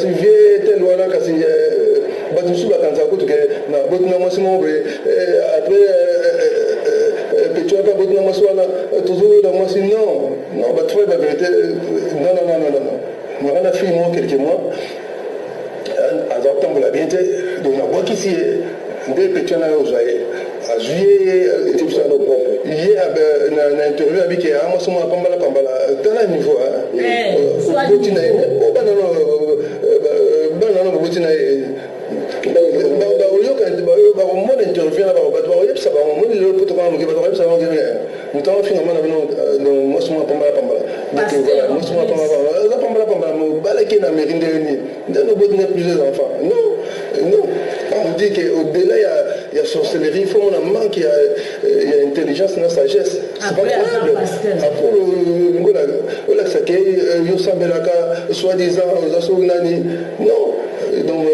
kasi vie tel wana kasi bato mosusu bakanisa kutu ke na botina mwasi moko après petua mpe botina mwasi wana tozoyola mwasi non bato fai bavérité non naka na fille moko quelques mois aza kotambola bien te donc nabwakisi ye nde petua na yo ozwa ye azwi ye na interview abiki mwasi moko apambala tala niveau botina ye banano boboti na ye bakomona interview na bango bato bakoyebisa bango moni lelo poto kama moke bato bakoyebisa bango motango fingama na bino mwasi moko apambala mwasi moko aza pambala mobalaki na mairie ndeni nde noboti na plusieurs enfants non on dit qu'au-delà il y a sorcellerie, il faut qu'on manque, il y a intelligence, il y a sagesse. C'est pas possible. Après, soi-disant, non. Donc,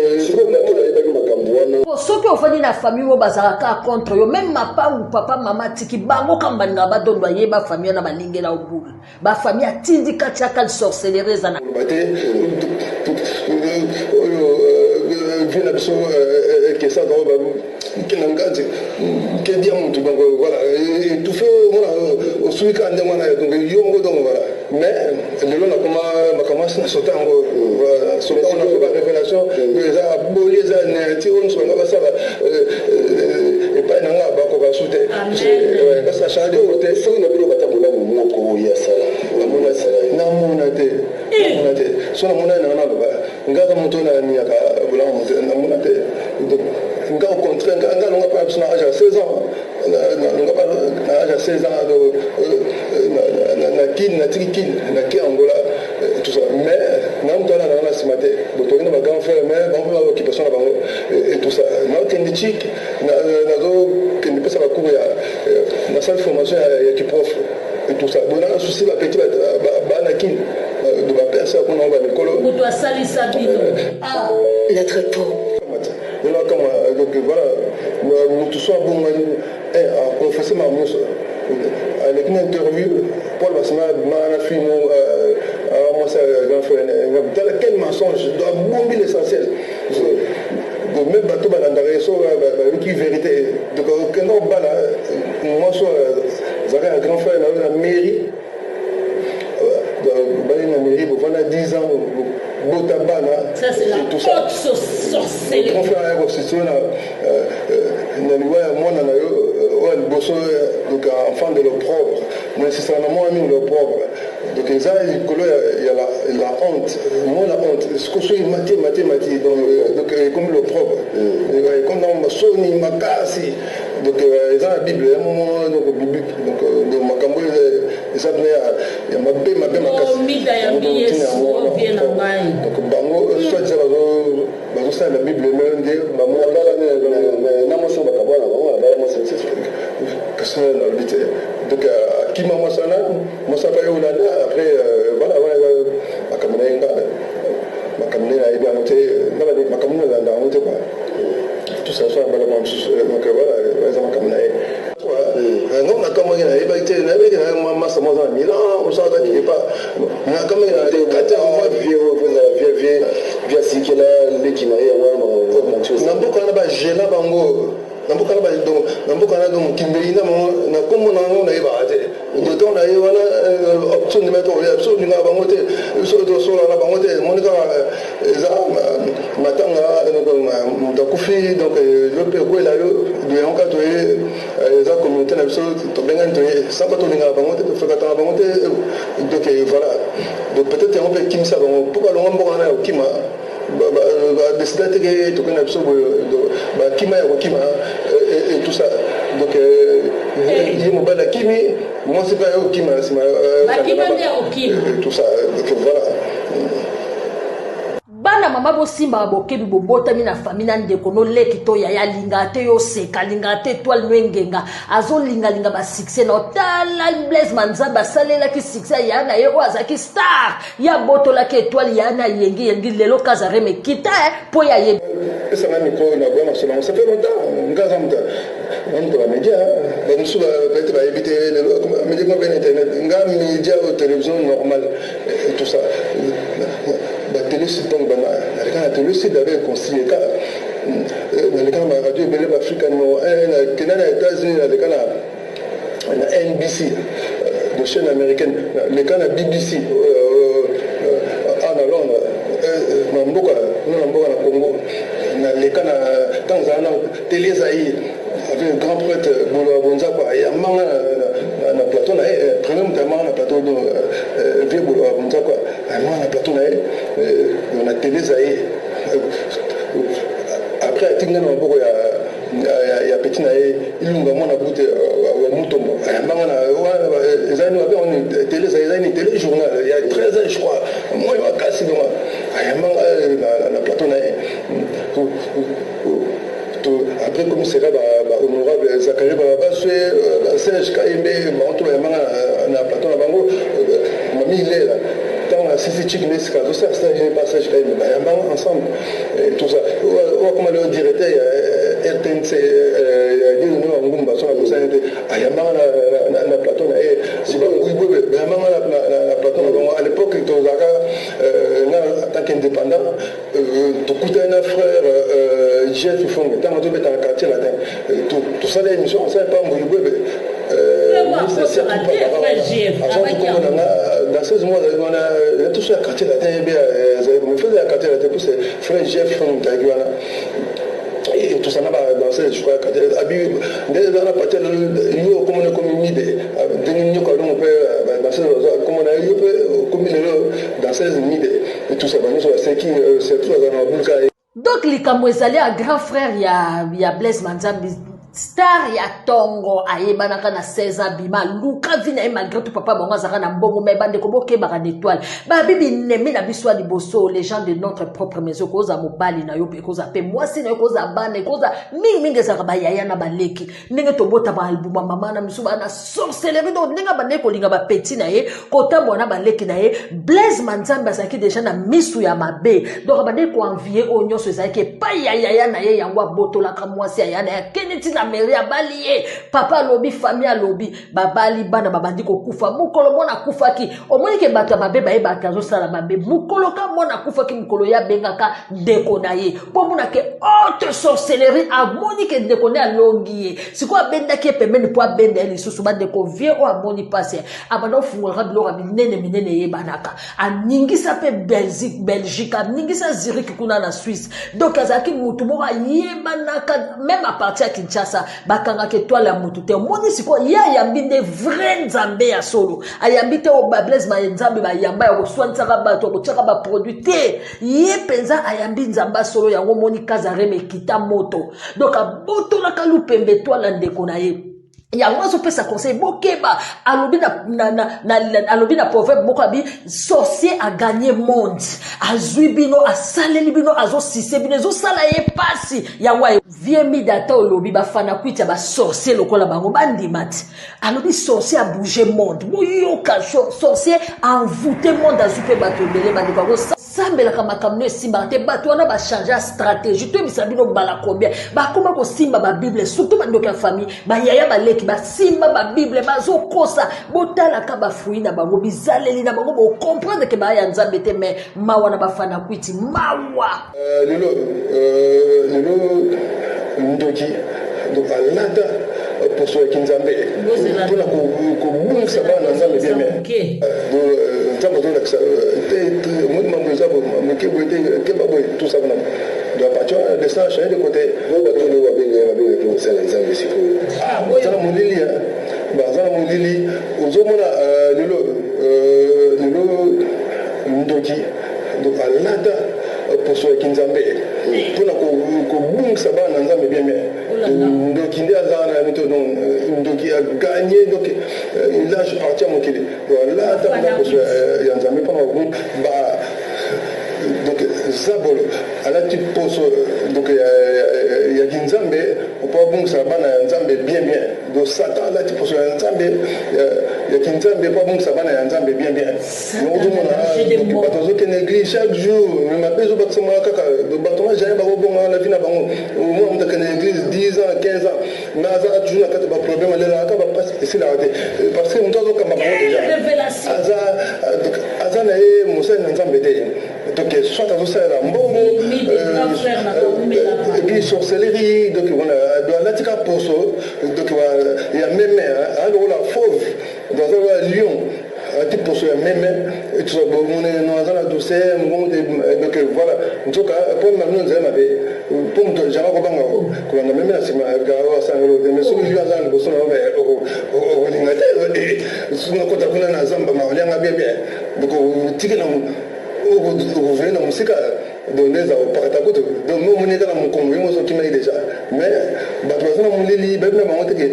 soki ofandi na famille oyo bazalaka contre yo même mapa ou papa mama tiki bango kambaninga badondwa ye bafamille na balingela obula bafamille atindi kati ya kali sorcellerie ezana vient biso que ça dans kinangazi que dia mutu donc voilà et tout fait au suika ande mwana donc yongo donc voilà mais lelo na koma na sota ngo sota on a fait la révélation les a bolé za ne ti on so ngaba sala et pas na ngaba ko ba sute parce que ça change de côté so na bilo batabula moko ya sala na mona te so na mona na ba ngaza moto na ni aka bula na mona te nga au contraire nga longa pas na âge à 16 ans longa pas na âge à 16 ans na trikin na ki Angola tout ça mais na mto na simate boto na grand frère mais bon pour occupation na bango et tout ça na kendichik na do kendi pesa ba cours ya na salle formation ya ki prof et tout ça bon na souci ba petit ba na kin de ba personne qu'on va le colo on doit salir sa vie notre peau. Donc voilà, nous tous sommes bons à confesser ma mousse. Avec une interview, Paul Bassima m'a fait moi ça grand frère dans quel mensonge doit bomber l'essentiel. Donc même bateau balandare so qui vérité. Donc quand on bala moi soit j'avais un grand frère dans la mairie. Dans la mairie pendant 10 ans Botabana, ça c'est la haute sorcellerie. Mon frère est aussi sur donc enfant de l'opprobre, mais c'est ça ami l'opprobre. Donc il y a la honte, moi la honte, ce que je suis mathématique, donc comme l'opprobre, comme dans ma soni, ma casse, donc ils ont la Bible, un moment donc biblique, donc ma cambo, ils savent il y a ma donc bango soit ça bazo ça la Bible même dire bango na moso bakabwana bango ba moso que ça la vérité donc qui m'a mosana mosa pa yo là après voilà makamne na ibi amote na ba makamne na nda amote quoi tout ça soit bala donc voilà ça makamne non na kama ngina iba ite na iba na masa moza Milan on s'en dit pas na kama ngina de kata via sikela lekina ya wana namboka na ba jela bango namboka na ba donc namboka na donc kimbelina na komo na ngo na iba ate donc na wana option de mettre option ni nga bango te so la bango te monika za matanga donc ndakufi donc je peux quoi là de en cas to za communauté na biso to benga to ça pas to ni nga bango te to fekata bango te donc voilà donc peut-être on peut kimsa bango pourquoi le ngombo na kima décider que tu connais absolument kima ya kima et tout ça donc il me bala kimi moi c'est pas kima c'est ma kima et tout ça donc voilà bana mama bosimba bokebi bobotami na famille na ndeko no leki to ya linga te yo seka linga te étoile nwengenga azo linga ba succès na tala Blaise Manzaba salela ki succès ya na yo azaki star ya botola ki étoile ya na yengi lelo kazare me kita po ya ye ça m'a mis ko na bwana solo ça fait longtemps ngaza mta nando ba media ba musuba peut-être ba éviter lelo media ko ben internet ngam media ou télévision normal et tout ça batele site ntango naleka na tele site avec conseiller ka naleka na radio ebele baafrika numéro 1 nakenda na états-unis naleka na NBC de chaîne américaine naleka na BBC na Londres na mboka na Congo naleka na ntango zala na télé Zaïre avec un grand prêtre Bolo Bonzakwa yamanga na plateau na premier motamanga na plateau do vieux Bolo Bonzakwa yamanga na plateau na na télé Zaïre après atinga na mboka ya petit na ilunga mwana bute wa mutombo yamanga na ezani wabe on télé Zaïre ni télé journal il y a 13 ans je crois moi il va casser donc yamanga na plateau na après comme c'est là honorable Zachary Babaswe Serge Kaimbe Manto Yamanga na plateau na bango mami Lela tant la sisi chikne sikazo ça c'est un passage Kaimbe Yamanga ensemble tout ça comme le directeur RTNC dit nous ngumba so na ça Yamanga na plateau na si ba Yamanga na plateau na bango à l'époque tout ça en tant qu'indépendant tout coûtait un frère Jeff Fong dans le quartier latin tout ça les émissions on sait pas moi dans 16 mois on a touché le quartier latin on faisait le quartier latin pour c'est frère Jeff Fong Taguana et tout ça là dans je crois quartier abi dans la partie yo comme on comme une idée de nous quand on peut dans 16 comme on a eu comme dans 16 idées et tout ça c'est qui c'est tout dans le bulka. Donc likambo ezali a grand frère ya Blaise Manzambi star ya tongo ayebanaka na 16 ans bima luka vina e malgré tout papa bonga zaka na mbongo mais bande ko bokeba ka d'étoile ba bibi nemi na biswa liboso les gens de notre propre maison koza mobali na yo pe koza pe mwasi na yo koza bana koza mingi zaka ba yaya na baleki ndenge tobota ba album mama na misuba na sorcellerie donc ndenge bande ko linga ba petit na ye kota mwana baleki na ye Blaise Manzambi asaki déjà na misu ya mabe donc bande ko envier onyo so ezaki pa yaya na ye yango botola ka mwasi ya na keneti na mairie abalié papa lobi famille lobi babali bana babandi ko kufa mukolo mona kufaki omoni ke bato mabe ba ebaka zo sala mabe mukolo ka mona kufaki mukolo ya bengaka ndeko na ye po mona ke haute sorcellerie amoni ke ndeko na longi siko abenda ke pemeni po abenda eli susu ba ndeko vie o amoni passe abana fungura bilora minene ye banaka aningisa pe Belgique aningisa Zurich kuna na Suisse donc azaki mutu mo yebanaka même à partir à Kinshasa bakanga ke toi la mutu te moni siko ya yambinde vrai nzambe ya solo ayambite o Blaise Manzambi ba yamba ya koswanisa ka bato ko tsaka ba produit te ye penza ayambi nzamba solo yango moni kazareme kita moto donc aboto la kalupembe toi la ndeko na ye yango azo pesa conseil bokeba alobi na proverbe bokabi sorcier a gagné monde azui bino asaleli bino azo sise bino zo sala ye pasi yango vie mi data olobi ba fana kwita ba sorcier lokola bango bandimati alobi sorcier a bouger monde moyoka sorcier a envoûté monde azupe bato bele bandi bango sambela kama kamno simba te bato wana ba changer stratégie to bisabino bala combien ba koma ko simba ba bible surtout bando ka famille ba yaya ba ba simba ba bible bazo kosa botala ka ba fruit na bango bizaleli na bango bo comprendre que ba ya nzambe te mais mawa na bafana kwiti mawa lelo ndoki donc alata pour ceux qui nzambe pour la ko bungisa bana nzambe bien mais nzambe to la te moi mambo zabo mkebo te kemba boy tout ça na doit partir de ça changer de côté no ba to le wa benga pour ça nzambe sipo zala mulili zala mulili ozomona lelo ndoki donc alata pour ceux qui nzambe pour la ko bungisa bana nzambe bien mais ndoki ndia zana mito donc ndoki a gagné donc là je parti à mon kili voilà ta pour ya nzambe pour ba donc zabolo ala tu pose donc ya kinzambe on peut bungisa bana nzambe bien donc satan là tu pose nzambe ya kinzambe pas bungisa bana ya nzambe bien donc tout le monde bato que néglige chaque jour mais ma besoin battre moi kaka bato moi j'ai pas bon la vie na bango moi on t'a église 10 ans 15 ans mais ça toujours quand pas problème là ka pas ici là parce que nous avons comme bango déjà aza na ye musa na nzambe te donc soit à ça la mbongo et puis sorcellerie donc voilà dans l'atika poso donc il y a même alors la fauve dans un lion un type poso il y a même et tout ça bon on est dans la douceur donc voilà en tout cas pour maintenant nous avons pour me dire qu'on va qu'on a même là c'est ma gars ça mais sur les gens là ils sont au Lingate et sur notre côté on a Zamba mais on a bien donc tika na au venir dans musique donner ça au partagoto donc nous on est dans mon convenu on qui m'a déjà mais bah tu vois mon lili ben na monte que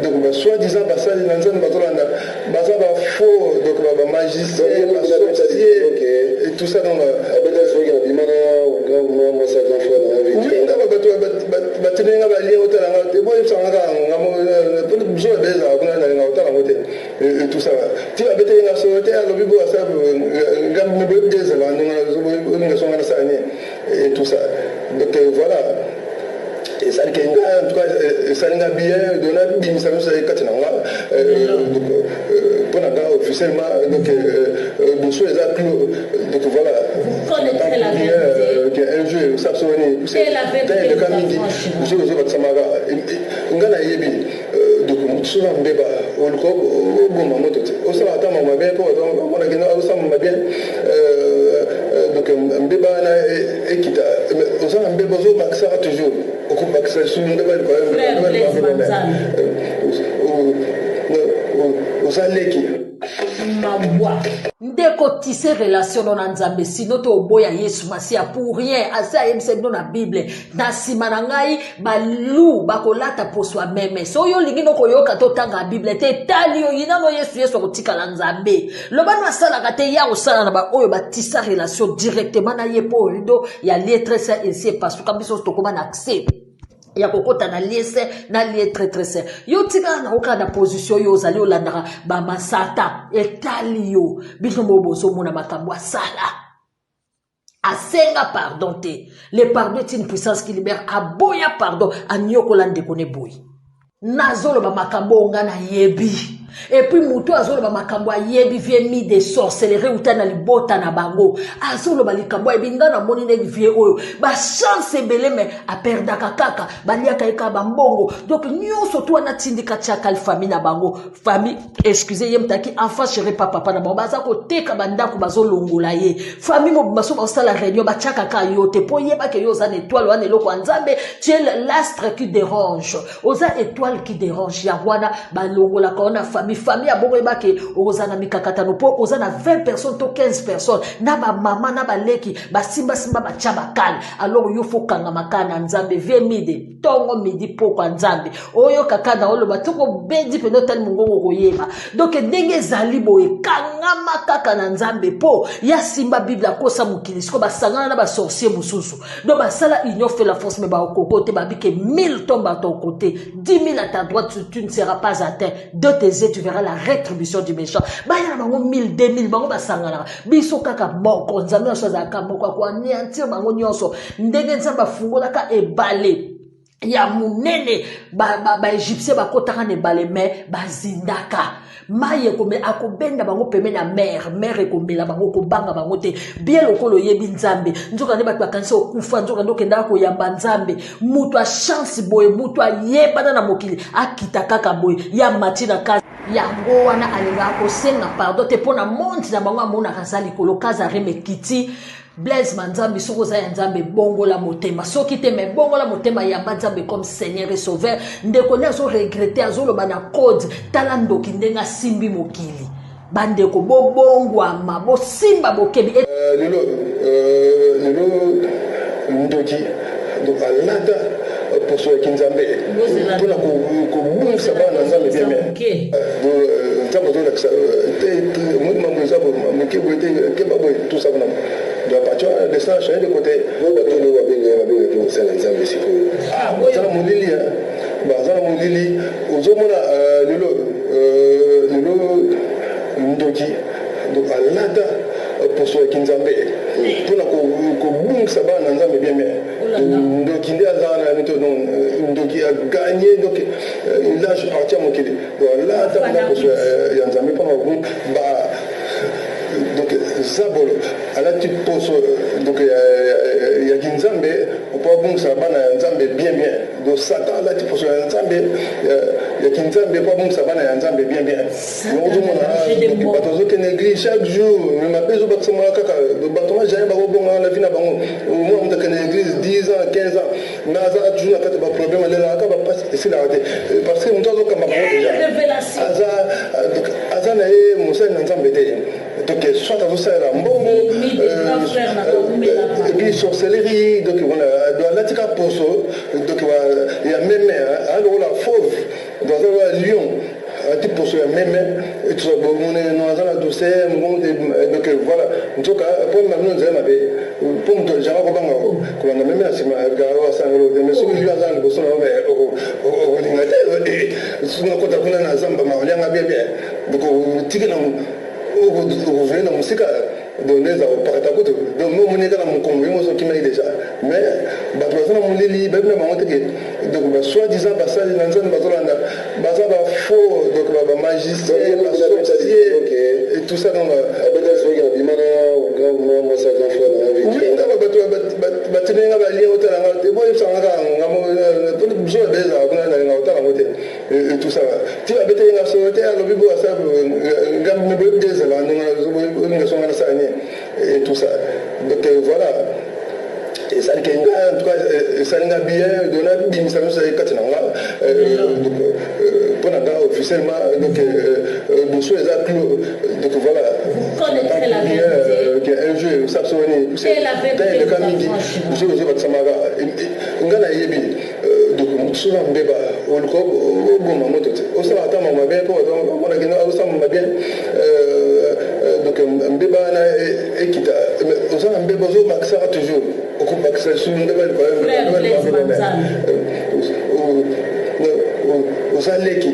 donc soit disant bah ça dans zone batolanda bah ça va faux donc bah magicien sorcier et tout ça dans abeda soki na bimana moi ça quand fois dans la vie oui na bah tu n'as pas lié au terrain et moi ça nga pour besoin de ça on a na hôtel en hôtel et tout ça tu vas bêter na sortir à l'obibo ça ngam me be des là on sont na ça et tout ça donc voilà et ça qui en tout cas ça n'a bien donné bien ça nous c'est katina donc pour la officiellement donc nous sommes donc voilà vous connaissez la vérité un jeu ça sonne c'est la vérité le camidi je vais samaga ngana yebi donc souvent beba on ko bon moto au ça attend ma bien pour on a gagné au ça ma bien donc mbeba na ekita au ça mbeba zo baksa toujours au ko baksa sur le level quand même au ça leki ndeko tisse relation na nzambe sino to oboya Yesu Masia pour rien asa yemse na Bible na sima na ngai balu bakolata po soi même so yo lingino koyoka to tanga Bible te tali yo yinano Yesu kotika la nzambe lobano asala kate ya osala na ba oyo batissa relation directement na yepo rido ya lettre ça ici parce que kambiso tokoma na accès ya kokota na liese na lie très yo tika na oka na position yo zali olandaka ba masata etali yo bino moboso mona makambo sala asenga pardon te le pardon est une puissance qui libère aboya pardon anyokola ndekone boy nazolo ba makambo nga na yebi et puis muto azolo ba makambo yebi vie mi de sorcellerie utana libota na bango azolo ba likambo ebinga na moni ne vie oyo ba chance belé mais a perda kaka baliaka eka ba mbongo donc nyoso to na tindika chaka famille na bango famille excusez yemtaki enfant chéri papa na bango baza ko teka bandako bazolongola ye famille mo baso ba sala réunion ba chaka ka yote po yeba ke yo za na étoile wana eloko nzambe tu es l'astre qui dérange oza étoile qui dérange ya wana ba longola ka ona famille a bongo ebake ozana mikakatano po ozana 20 personnes to 15 personnes na ba mama na ba leki ba simba ba chaba kale alors yo fokanga makana nzambe vie midi tongo midi po kwa nzambe oyo kaka na olo batoko bedi peno tel mungongo koyeba donc ndenge zali boye kangama kaka na nzambe po ya simba Bible akosa mukili siko basangana na ba sorcier mususu donc basala union fait la force mais ba okokote ba bike 1000 tombes à ton côté 10 000 à ta droite tu ne seras pas atteint de tes yeux tu verras la rétribution du méchant baya na bango 1000 2000 bango basangana biso kaka moko nzambe asoza ka moko kwa niantir bango nyonso ndenge nzamba fungola ka ebale ya munene ba égyptien bakotaka ne bale mais bazindaka maye kome akobenda bango peme na mer ekomela bango kobanga bango te bien lokolo yebi nzambe nzoka ne bato akanisa okufa nzoka ndokenda ko yamba nzambe mutu a chance boye mutu ayeba na mokili akita kaka boye ya matina kazi yango wana alinga kosenga pardon te pona monti na bango amona kazali kolokaza remekiti Blaise Manzambi soko za nzambe bongo la motema soki te me bongo la motema ya nzambe comme Seigneur et Sauveur ndeko ne azo regretter azolo bana code talando kindenga simbi mokili bandeko bobongwa mabo simba bokebi lelo ndoki donc alata pour ceux qui nzambe pour la ko ça va na nzambe bien nzambe do la moi mambo za mo ke boite ke babo tout ça na de la partir de ça changer de côté moi bato le wa benga pour ça nzambe siko za mo lili za mo lili ozomona lelo ndoki donc alata pour ceux qui nzambe pour la ko ça va na nzambe bien donc il donc a gagné donc là je parti à mon kili voilà donc Zabolo, alors tu poses poso donc ya kinzambe opo bungisa bana ya nzambe bien donc Satan là tu poso ya nzambe ya kinzambe opo bungisa bana ya nzambe bien donc tout monde bato zo ken église chaque jour mais ma bezo bakso mala kaka bato ma jamais ba bonga na vie na bango moi on ken église 10 ans 15 ans na za toujours na kata ba problème là ka ba passe ici là parce que on kama déjà aza na ye mosali na nzambe te donc soit azosalela mbongo ebi sorcellerie donc voilà latika poso donc ya meme alokola fauve donc azalola lion ati poso ya meme aza na douceur donc voilà nzoka po mamino nzela mabe po moto janga kobanga kolanda meme na nsima asangelo te mais soki lion aza na liboso na okolinga te soki nakota kuna na zamba maolianga bien donc tike na okovele na mosika doneza opakata kutu donc momoneka na mokongo ye moso okimaki déjà mais bato baza na moleli bayebi na bango teke donc basoi disant basali na nzambe bazolanda baza bafaux donc bamagicien basorcier et tout ça donc batelenga balie otalanga te boyebisangaka biso ebezaka kuna nalinga otalango te et tout ça ti babetelenga solo te alobi bo asa ngambi boyebi te ezala ndonga songa na sani et tout ça donc voilà esaliki nga en tout cas esalinga bien dona bimisa biso kati na nga mpo na nga officiellement donc dosso eza clos donc voilà un jeu sapsoni eleka mingi biso ozobakisamaka nga nayebi donc soki mbeba oluka oboma moto te osala ata mama bien mpo omonaki osala bien donc mbeba wana ekita oza na mbeba ozobakisaka toujours okobakisa su mbeba oza leki